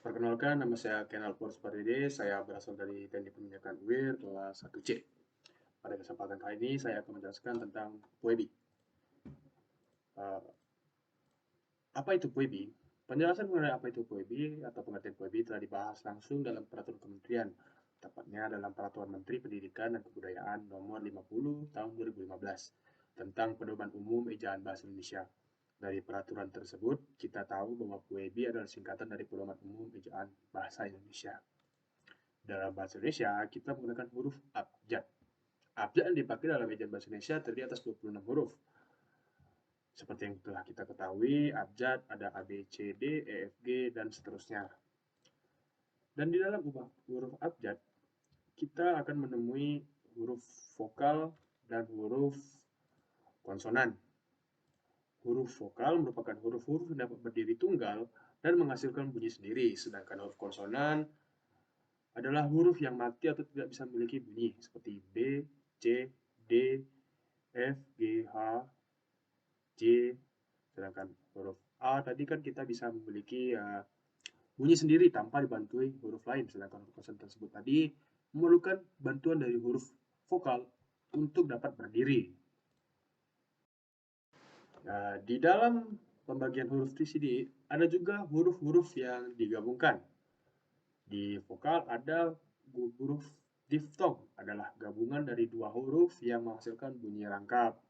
Perkenalkan, nama saya Kenal Purspardede. Saya berasal dari Teknik Peminjakan UIR kelas 1C. Pada kesempatan kali ini, saya akan menjelaskan tentang PUEBI. Apa itu PUEBI? Penjelasan mengenai apa itu PUEBI atau pengertian PUEBI telah dibahas langsung dalam peraturan kementerian, tepatnya dalam Peraturan Menteri Pendidikan dan Kebudayaan Nomor 50 Tahun 2015 tentang Pedoman Umum Ejaan Bahasa Indonesia. Dari peraturan tersebut, kita tahu bahwa PUEBI adalah singkatan dari Pedoman Umum Ejaan Bahasa Indonesia. Dalam bahasa Indonesia, kita menggunakan huruf abjad. Abjad yang dipakai dalam ejaan bahasa Indonesia terdiri atas 26 huruf. Seperti yang telah kita ketahui, abjad ada A, B, C, D, E, F, G, dan seterusnya. Dan di dalam huruf abjad, kita akan menemui huruf vokal dan huruf konsonan. Huruf vokal merupakan huruf-huruf yang dapat berdiri tunggal dan menghasilkan bunyi sendiri, sedangkan huruf konsonan adalah huruf yang mati atau tidak bisa memiliki bunyi, seperti B, C, D, F, G, H, J. Sedangkan huruf A tadi kan kita bisa memiliki bunyi sendiri tanpa dibantui huruf lain, sedangkan huruf konsonan tersebut tadi memerlukan bantuan dari huruf vokal untuk dapat berdiri. Nah, di dalam pembagian huruf di sini ada juga huruf-huruf yang digabungkan. Di vokal ada huruf diftong, adalah gabungan dari dua huruf yang menghasilkan bunyi rangkap.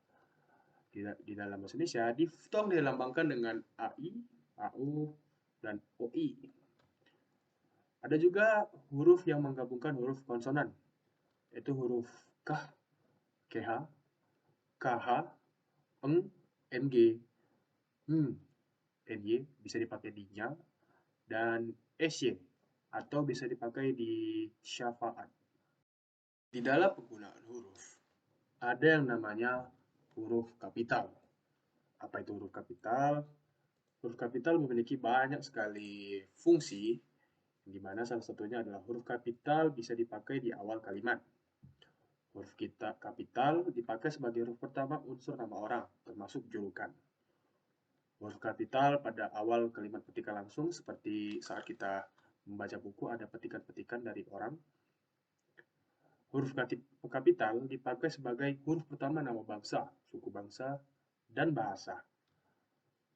Di dalam bahasa Indonesia, diftong dilambangkan dengan AI, AU, dan OI. Ada juga huruf yang menggabungkan huruf konsonan, yaitu huruf KH, KH, KH, ENG, MG, NY, bisa dipakai di nya, dan SY, atau bisa dipakai di syafaat. Di dalam penggunaan huruf, ada yang namanya huruf kapital. Apa itu huruf kapital? Huruf kapital memiliki banyak sekali fungsi, di mana salah satunya adalah huruf kapital bisa dipakai di awal kalimat. Huruf kapital dipakai sebagai huruf pertama unsur nama orang, termasuk julukan. Huruf kapital pada awal kalimat petikan langsung, seperti saat kita membaca buku ada petikan-petikan dari orang. Huruf kapital dipakai sebagai huruf pertama nama bangsa, suku bangsa, dan bahasa.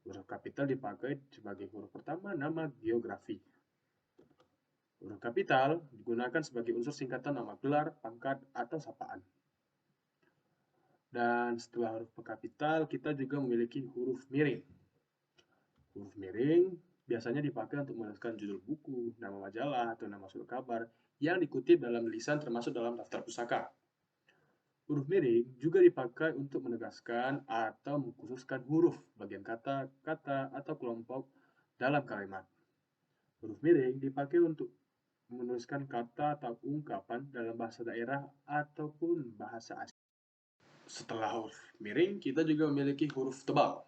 Huruf kapital dipakai sebagai huruf pertama nama geografi. Huruf kapital digunakan sebagai unsur singkatan nama gelar, pangkat, atau sapaan. Dan setelah huruf kapital, kita juga memiliki huruf miring. Huruf miring biasanya dipakai untuk menuliskan judul buku, nama majalah, atau nama surat kabar yang dikutip dalam lisan termasuk dalam daftar pusaka. Huruf miring juga dipakai untuk menegaskan atau mengkhususkan huruf, bagian kata, atau kelompok dalam kalimat. Huruf miring dipakai untuk menuliskan kata atau ungkapan dalam bahasa daerah ataupun bahasa asing. Setelah huruf miring, kita juga memiliki huruf tebal.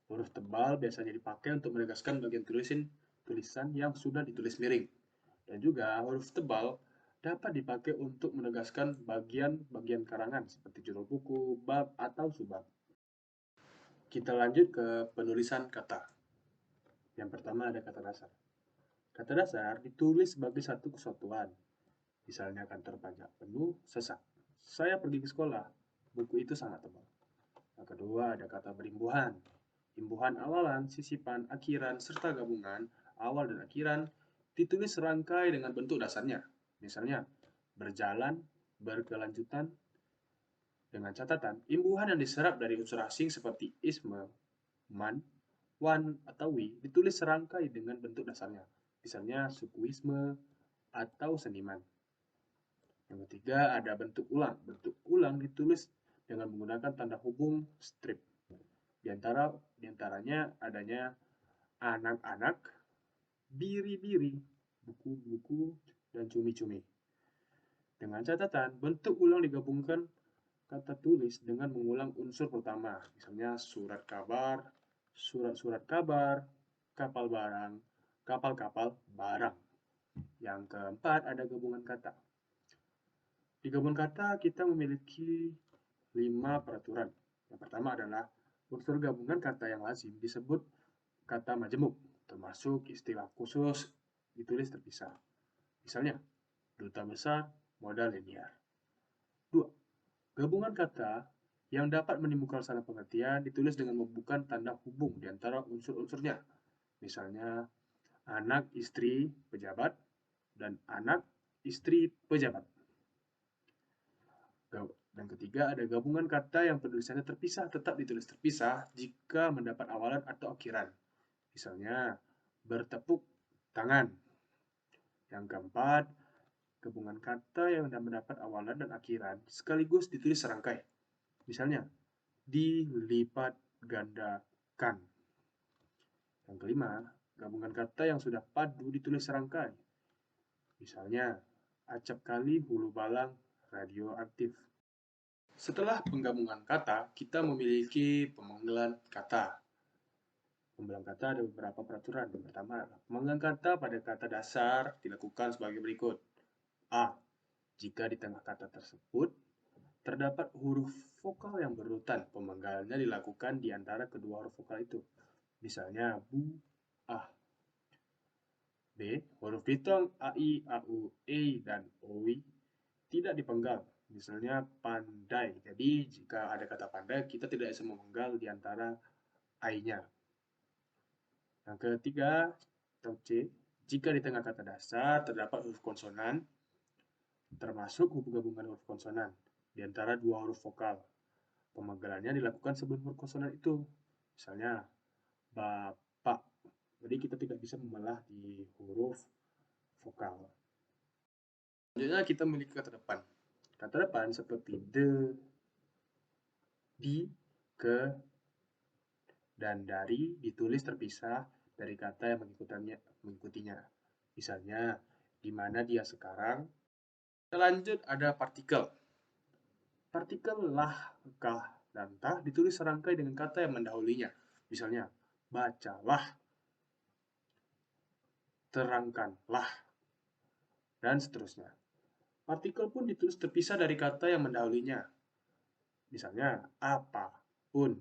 Huruf tebal biasanya dipakai untuk menegaskan bagian tulisan yang sudah ditulis miring. Dan juga huruf tebal dapat dipakai untuk menegaskan bagian-bagian karangan seperti judul buku, bab, atau subbab. Kita lanjut ke penulisan kata. Yang pertama ada kata dasar. Kata dasar ditulis sebagai satu kesatuan. Misalnya kantor pajak penuh, sesak. Saya pergi ke sekolah, buku itu sangat tebal. Yang kedua ada kata berimbuhan. Imbuhan awalan, sisipan, akhiran, serta gabungan, awal dan akhiran, ditulis serangkai dengan bentuk dasarnya. Misalnya, berjalan, berkelanjutan, dengan catatan, imbuhan yang diserap dari unsur asing seperti isme, man, wan, atau wi, ditulis serangkai dengan bentuk dasarnya. Misalnya, sukuisme, atau seniman. Yang ketiga ada bentuk ulang. Bentuk ulang ditulis dengan menggunakan tanda hubung strip. Di antaranya adanya anak-anak, biri-biri, buku-buku, dan cumi-cumi. Dengan catatan, bentuk ulang digabungkan kata tulis dengan mengulang unsur pertama, misalnya surat kabar, surat-surat kabar, kapal barang, kapal-kapal barang. Yang keempat ada gabungan kata. Di gabungan kata kita memiliki 5 peraturan. Yang pertama adalah unsur gabungan kata yang lazim disebut kata majemuk, termasuk istilah khusus ditulis terpisah. Misalnya, duta besar modal linear. 2. Gabungan kata yang dapat menimbulkan salah pengertian ditulis dengan membuka tanda hubung di antara unsur-unsurnya. Misalnya, anak istri pejabat dan anak istri pejabat. Dan ketiga, ada gabungan kata yang penulisannya terpisah, tetap ditulis terpisah jika mendapat awalan atau akhiran. Misalnya, bertepuk tangan. Yang keempat, gabungan kata yang mendapat awalan dan akhiran sekaligus ditulis serangkai. Misalnya, dilipat gandakan. Yang kelima, gabungan kata yang sudah padu ditulis serangkai. Misalnya, acap kali hulu balang radioaktif. Setelah penggabungan kata, kita memiliki pemanggilan kata. Pemanggilan kata ada beberapa peraturan. Yang pertama, pemanggilan kata pada kata dasar dilakukan sebagai berikut. A. Jika di tengah kata tersebut terdapat huruf vokal yang berurutan, pemanggilannya dilakukan di antara kedua huruf vokal itu. Misalnya, bu, ah. B. Huruf diphthong a, i, a, u, e, dan oi tidak dipenggal. Misalnya pandai. Jadi jika ada kata pandai, kita tidak bisa memenggal di antara I-nya. Yang ketiga, atau C, jika di tengah kata dasar terdapat huruf konsonan, termasuk gabungan huruf konsonan di antara dua huruf vokal. Pemanggilannya dilakukan sebelum huruf konsonan itu. Misalnya, bapak. Jadi kita tidak bisa membelah di huruf vokal. Selanjutnya kita memiliki kata depan. Kata depan seperti de, di, ke, dan dari ditulis terpisah dari kata yang mengikutinya. Misalnya, di mana dia sekarang. Selanjut ada partikel. Partikel lah, kah, dan tah ditulis serangkai dengan kata yang mendahulunya. Misalnya, bacalah, terangkanlah, dan seterusnya. Partikel pun ditulis terpisah dari kata yang mendahulunya. Misalnya, apapun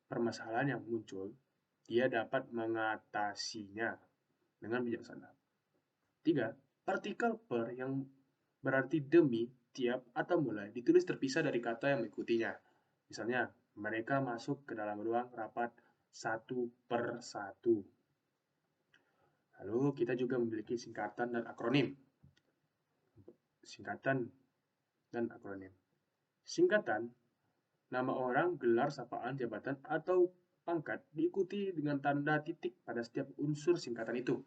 permasalahan yang muncul, dia dapat mengatasinya dengan bijaksana. 3. Partikel per yang berarti demi, tiap, atau mulai ditulis terpisah dari kata yang mengikutinya. Misalnya, mereka masuk ke dalam ruang rapat 1/1. Lalu kita juga memiliki singkatan dan akronim. Singkatan dan akronim. Singkatan, nama orang, gelar, sapaan, jabatan, atau pangkat diikuti dengan tanda titik pada setiap unsur singkatan itu.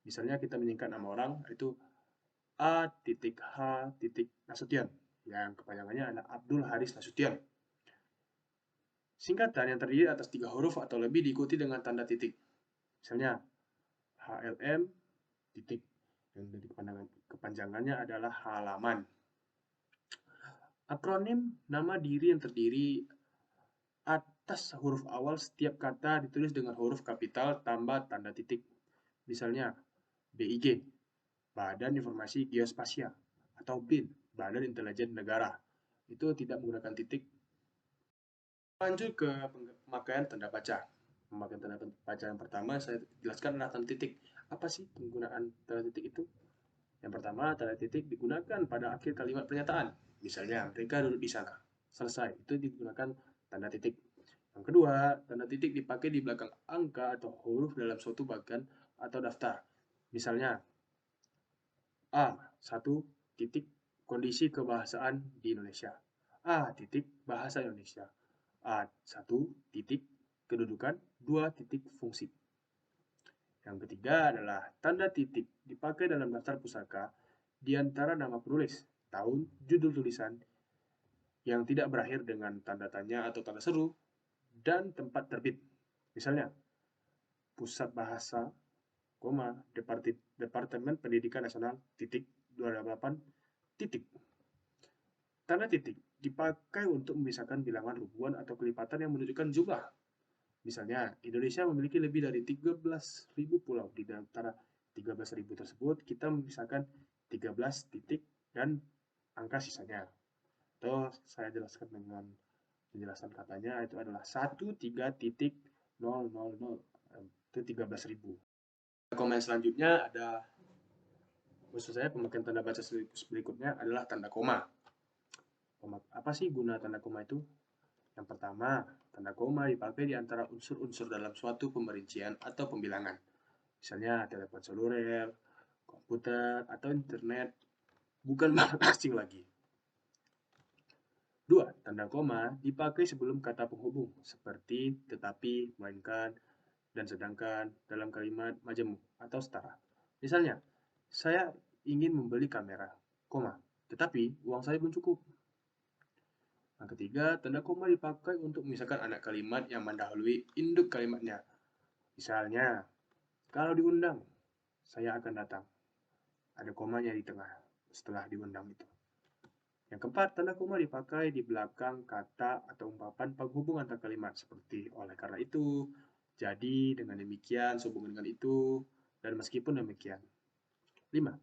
Misalnya kita menyingkat nama orang, itu A.H. Nasution, yang kepanjangannya adalah Abdul Haris Nasution. Singkatan yang terdiri atas 3 huruf atau lebih diikuti dengan tanda titik. Misalnya, HLM, titik, yang dari kepanjangannya adalah halaman. Akronim, nama diri yang terdiri atas huruf awal setiap kata ditulis dengan huruf kapital tambah tanda titik. Misalnya, BIG, Badan Informasi Geospasial, atau BIN, Badan Intelijen Negara. Itu tidak menggunakan titik. Lanjut ke pemakaian tanda baca. Pemakaian tanda baca yang pertama saya jelaskan adalah tanda titik. Apa sih penggunaan tanda titik itu? Yang pertama, tanda titik digunakan pada akhir kalimat pernyataan. Misalnya, mereka duduk di sana. Selesai. Itu digunakan tanda titik. Yang kedua, tanda titik dipakai di belakang angka atau huruf dalam suatu bagian atau daftar. Misalnya, A1 titik kondisi kebahasaan di Indonesia. A titik bahasa Indonesia. A1 titik kedudukan, 2 titik fungsi. Yang ketiga adalah tanda titik dipakai dalam daftar pusaka di antara nama penulis, tahun, judul tulisan yang tidak berakhir dengan tanda tanya atau tanda seru, dan tempat terbit. Misalnya, Pusat Bahasa, Departemen Pendidikan Nasional, titik, 28, titik. Tanda titik dipakai untuk memisahkan bilangan ribuan atau kelipatan yang menunjukkan jumlah. Misalnya, Indonesia memiliki lebih dari 13.000 pulau. Di antara 13.000 tersebut, kita memisahkan 13 titik dan angka sisanya. Atau saya jelaskan dengan penjelasan katanya, itu adalah 13.000. Itu 13.000. Koma yang selanjutnya ada, maksud saya pemakaian tanda baca berikutnya adalah tanda koma. Apa sih guna tanda koma itu? Yang pertama, tanda koma dipakai di antara unsur-unsur dalam suatu pemerincian atau pembilangan. Misalnya telepon seluler, komputer, atau internet, bukan barang asing lagi. 2. Tanda koma dipakai sebelum kata penghubung, seperti tetapi, melainkan, dan sedangkan dalam kalimat majemuk atau setara. Misalnya, saya ingin membeli kamera, koma, tetapi uang saya belum cukup. Yang ketiga, tanda koma dipakai untuk memisahkan anak kalimat yang mendahului induk kalimatnya. Misalnya, kalau diundang, saya akan datang. Ada komanya di tengah setelah diundang itu. Yang keempat, tanda koma dipakai di belakang kata atau ungkapan penghubung antar kalimat seperti oleh karena itu, jadi, dengan demikian, sehubungan dengan itu, dan meskipun demikian. 5.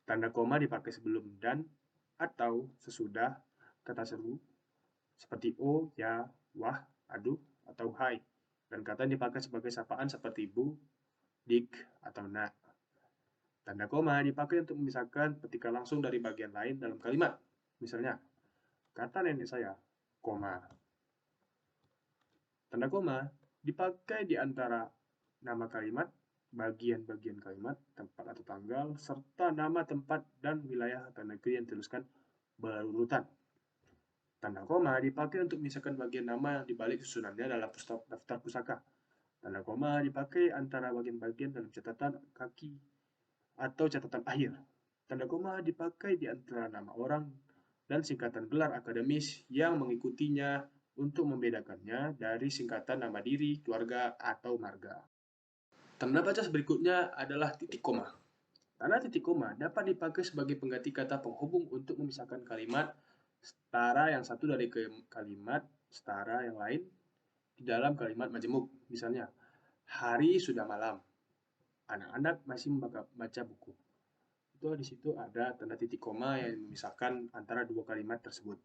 Tanda koma dipakai sebelum dan atau sesudah kata seru seperti o, ya, wah, aduh, atau hai. Dan kata yang dipakai sebagai sapaan seperti bu, dik, atau nak. Tanda koma dipakai untuk memisahkan petikan langsung dari bagian lain dalam kalimat. Misalnya, kata nenek saya, koma. Tanda koma dipakai di antara nama kalimat, bagian-bagian kalimat, tempat atau tanggal, serta nama tempat dan wilayah atau negeri yang dituliskan berurutan. Tanda koma dipakai untuk memisahkan bagian nama yang dibalik susunannya dalam daftar pusaka. Tanda koma dipakai antara bagian-bagian dalam catatan kaki atau catatan akhir. Tanda koma dipakai di antara nama orang dan singkatan gelar akademis yang mengikutinya untuk membedakannya dari singkatan nama diri, keluarga, atau marga. Tanda baca berikutnya adalah titik koma. Tanda titik koma dapat dipakai sebagai pengganti kata penghubung untuk memisahkan kalimat setara yang satu dari kalimat setara yang lain di dalam kalimat majemuk. Misalnya, hari sudah malam, anak-anak masih membaca buku. Itu di situ ada tanda titik koma yang memisahkan antara dua kalimat tersebut.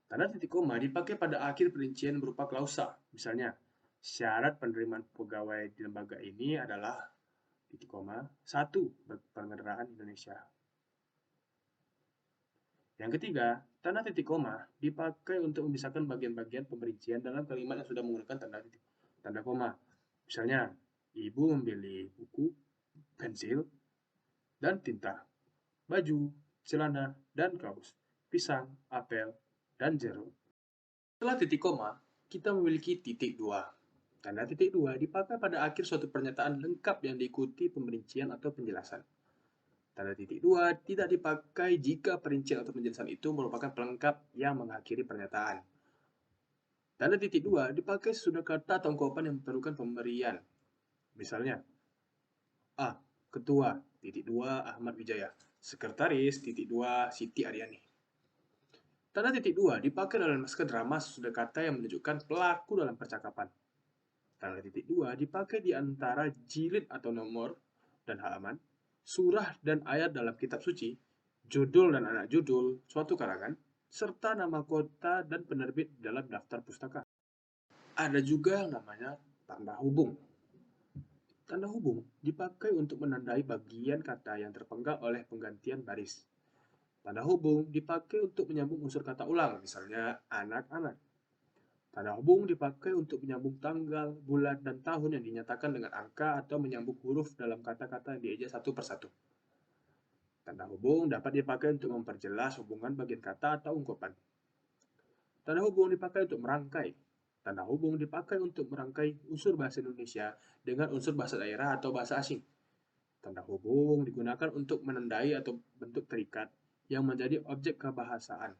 Tanda titik koma dipakai pada akhir perincian berupa klausa. Misalnya, syarat penerimaan pegawai di lembaga ini adalah titik koma 1. Berpengendaraan Indonesia. Yang ketiga, tanda titik koma dipakai untuk memisahkan bagian-bagian pemerincian dalam kalimat yang sudah menggunakan tanda koma. Misalnya, ibu membeli buku, pensil, dan tinta, baju, celana, dan kaos, pisang, apel, dan jeruk. Setelah titik koma, kita memiliki titik dua. Tanda titik dua dipakai pada akhir suatu pernyataan lengkap yang diikuti pemerincian atau penjelasan. Tanda titik dua tidak dipakai jika perincian atau penjelasan itu merupakan pelengkap yang mengakhiri pernyataan. Tanda titik dua dipakai sesudah kata atau ungkapan yang memerlukan pemberian. Misalnya, A. Ketua, titik dua, Ahmad Wijaya. Sekretaris, titik dua, Siti Aryani. Tanda titik dua dipakai dalam naskah drama sesudah kata yang menunjukkan pelaku dalam percakapan. Tanda titik dua dipakai di antara jilid atau nomor dan halaman, surah dan ayat dalam kitab suci, judul dan anak judul suatu karangan, serta nama kota dan penerbit dalam daftar pustaka. Ada juga yang namanya tanda hubung. Tanda hubung dipakai untuk menandai bagian kata yang terpenggal oleh penggantian baris. Tanda hubung dipakai untuk menyambung unsur kata ulang, misalnya anak-anak. Tanda hubung dipakai untuk menyambung tanggal, bulan, dan tahun yang dinyatakan dengan angka atau menyambung huruf dalam kata-kata yang dieja satu persatu. Tanda hubung dapat dipakai untuk memperjelas hubungan bagian kata atau ungkapan. Tanda hubung dipakai untuk merangkai. Tanda hubung dipakai untuk merangkai unsur bahasa Indonesia dengan unsur bahasa daerah atau bahasa asing. Tanda hubung digunakan untuk menandai atau bentuk terikat yang menjadi objek kebahasaan.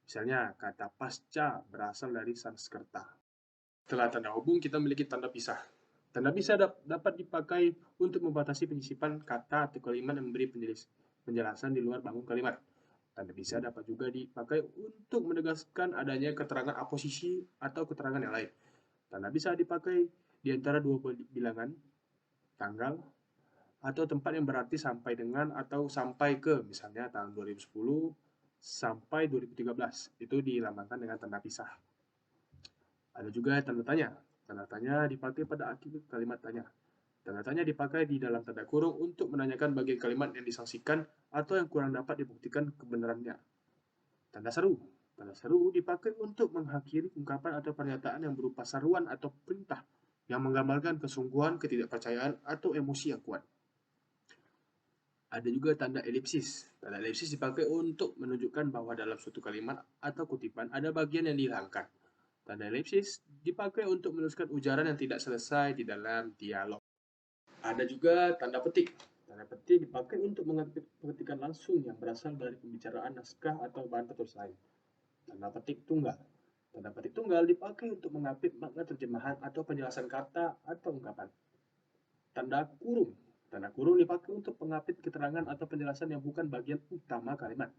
Misalnya, kata pasca berasal dari Sanskerta. Setelah tanda hubung, kita memiliki tanda pisah. Tanda pisah dapat dipakai untuk membatasi penyisipan kata atau kalimat yang memberi penjelasan di luar bangun kalimat. Tanda pisah dapat juga dipakai untuk menegaskan adanya keterangan aposisi atau keterangan yang lain. Tanda pisah dipakai di antara dua bilangan, tanggal, atau tempat yang berarti sampai dengan atau sampai ke, misalnya tahun 2010 sampai 2013. Itu dilambangkan dengan tanda pisah. Ada juga tanda tanya. Tanda tanya dipakai pada akhir kalimat tanya. Tanda tanya dipakai di dalam tanda kurung untuk menanyakan bagian kalimat yang disangsikan atau yang kurang dapat dibuktikan kebenarannya. Tanda seru. Tanda seru dipakai untuk mengakhiri ungkapan atau pernyataan yang berupa seruan atau perintah yang menggambarkan kesungguhan, ketidakpercayaan, atau emosi yang kuat. Ada juga tanda elipsis. Tanda elipsis dipakai untuk menunjukkan bahwa dalam suatu kalimat atau kutipan ada bagian yang dihilangkan. Tanda elipsis dipakai untuk meneruskan ujaran yang tidak selesai di dalam dialog. Ada juga tanda petik. Tanda petik dipakai untuk mengambil petikan langsung yang berasal dari pembicaraan naskah atau bahan penulis lain. Tanda petik tunggal. Tanda petik tunggal dipakai untuk mengapit makna terjemahan atau penjelasan kata atau ungkapan. Tanda kurung. Tanda kurung dipakai untuk mengapit keterangan atau penjelasan yang bukan bagian utama kalimat.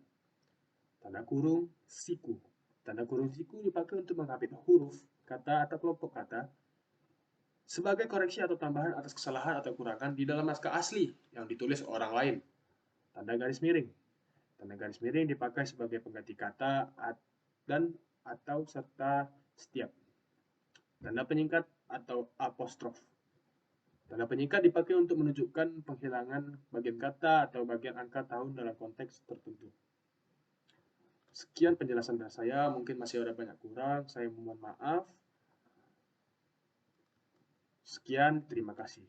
Tanda kurung siku. Tanda kurung siku dipakai untuk mengapit huruf, kata atau kelompok kata sebagai koreksi atau tambahan atas kesalahan atau kekurangan di dalam naskah asli yang ditulis orang lain. Tanda garis miring. Tanda garis miring dipakai sebagai pengganti kata dan atau serta setiap. Tanda penyingkat atau apostrof. Tanda penyingkat dipakai untuk menunjukkan penghilangan bagian kata atau bagian angka tahun dalam konteks tertentu. Sekian penjelasan dari saya, mungkin masih ada banyak kurang, saya mohon maaf. Sekian, terima kasih.